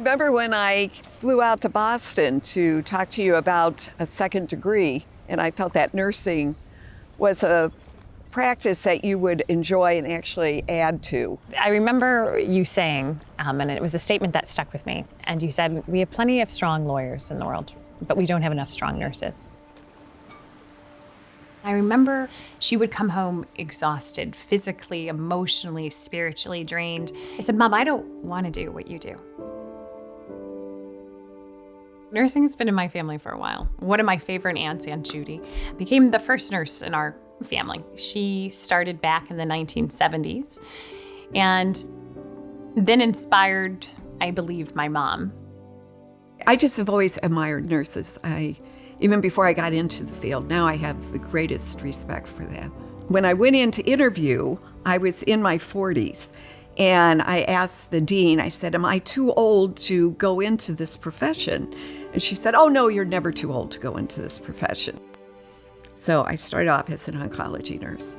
Remember when I flew out to Boston to talk to you about a second degree, and I felt that nursing was a practice that you would enjoy and actually add to. I remember you saying, and it was a statement that stuck with me, and you said, we have plenty of strong lawyers in the world, but we don't have enough strong nurses. I remember she would come home exhausted, physically, emotionally, spiritually drained. I said, Mom, I don't want to do what you do. Nursing has been in my family for a while. One of my favorite aunts, Aunt Judy, became the first nurse in our family. She started back in the 1970s and then inspired, I believe, my mom. I just have always admired nurses. Even before I got into the field, now I have the greatest respect for them. When I went in to interview, I was in my 40s. And I asked the dean, I said, am I too old to go into this profession? And she said, oh no, you're never too old to go into this profession. So I started off as an oncology nurse.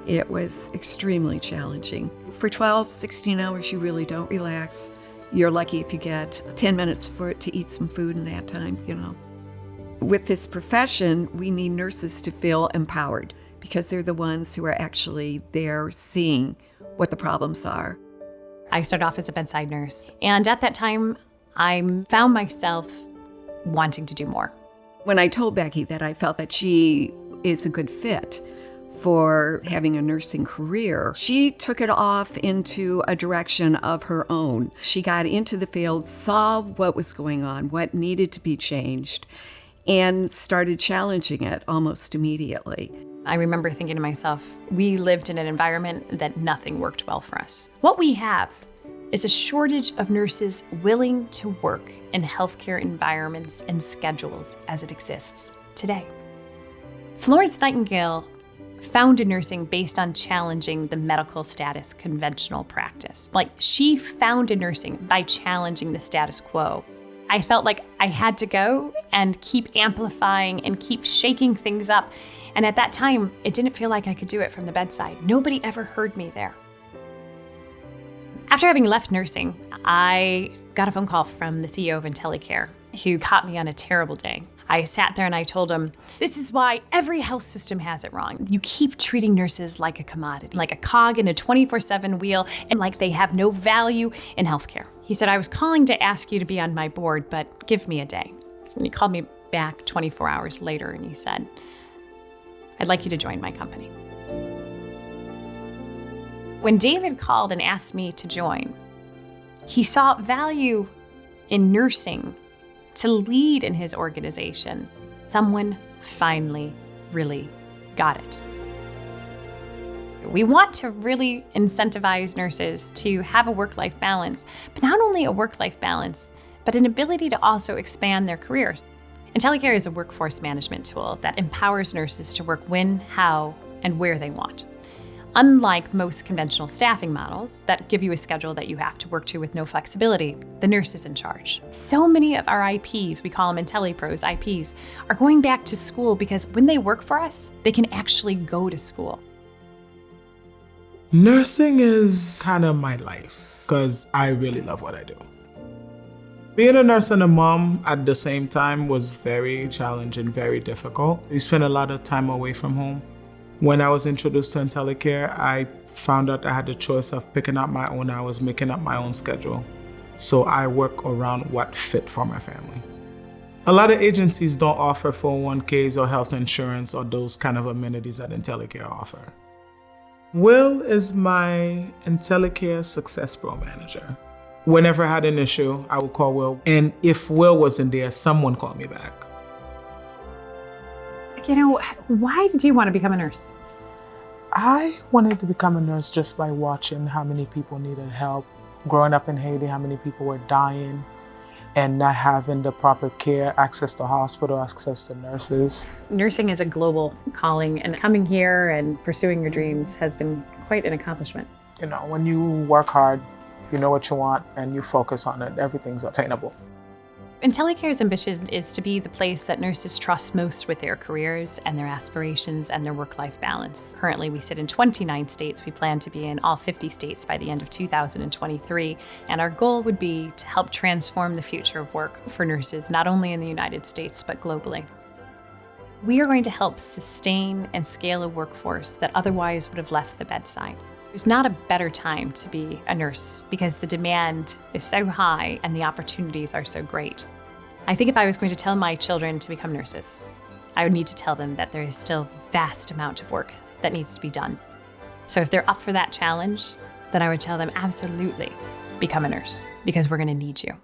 It was extremely challenging. For 12, 16 hours, you really don't relax. You're lucky if you get 10 minutes for it to eat some food in that time, With this profession, we need nurses to feel empowered because they're the ones who are actually there seeing what the problems are. I started off as a bedside nurse, and at that time, I found myself wanting to do more. When I told Becky that I felt that she is a good fit for having a nursing career, she took it off into a direction of her own. She got into the field, saw what was going on, what needed to be changed, and started challenging it almost immediately. I remember thinking to myself, we lived in an environment that nothing worked well for us. What we have is a shortage of nurses willing to work in healthcare environments and schedules as it exists today. Florence Nightingale founded nursing based on challenging the medical status conventional practice. She founded nursing by challenging the status quo. I felt like I had to go and keep amplifying and keep shaking things up. And at that time, it didn't feel like I could do it from the bedside. Nobody ever heard me there. After having left nursing, I got a phone call from the CEO of IntelliCare, who caught me on a terrible day. I sat there and I told him, this is why every health system has it wrong. You keep treating nurses like a commodity, like a cog in a 24/7 wheel, and like they have no value in healthcare. He said, I was calling to ask you to be on my board, but give me a day. And he called me back 24 hours later and he said, I'd like you to join my company. When David called and asked me to join, he saw value in nursing to lead in his organization. Someone finally really got it. We want to really incentivize nurses to have a work-life balance, but not only a work-life balance, but an ability to also expand their careers. IntelliCare is a workforce management tool that empowers nurses to work when, how, and where they want. Unlike most conventional staffing models that give you a schedule that you have to work to with no flexibility, the nurse is in charge. So many of our IPs, we call them IntelliPros, IPs, are going back to school because when they work for us, they can actually go to school. Nursing is kind of my life because I really love what I do. Being a nurse and a mom at the same time was very challenging, very difficult. You spend a lot of time away from home. When I was introduced to IntelliCare, I found out I had the choice of picking up my own hours, making up my own schedule. So I work around what fit for my family. A lot of agencies don't offer 401ks or health insurance or those kind of amenities that IntelliCare offer. Will is my IntelliCare Success Pro manager. Whenever I had an issue, I would call Will, and if Will wasn't there, someone called me back. Why did you want to become a nurse? I wanted to become a nurse just by watching how many people needed help. Growing up in Haiti, how many people were dying and not having the proper care, access to hospital, access to nurses. Nursing is a global calling, and coming here and pursuing your dreams has been quite an accomplishment. When you work hard, you know what you want and you focus on it, everything's attainable. IntelliCare's ambition is to be the place that nurses trust most with their careers and their aspirations and their work-life balance. Currently, we sit in 29 states. We plan to be in all 50 states by the end of 2023. And our goal would be to help transform the future of work for nurses, not only in the United States, but globally. We are going to help sustain and scale a workforce that otherwise would have left the bedside. There's not a better time to be a nurse because the demand is so high and the opportunities are so great. I think if I was going to tell my children to become nurses, I would need to tell them that there is still a vast amount of work that needs to be done. So if they're up for that challenge, then I would tell them absolutely become a nurse because we're going to need you.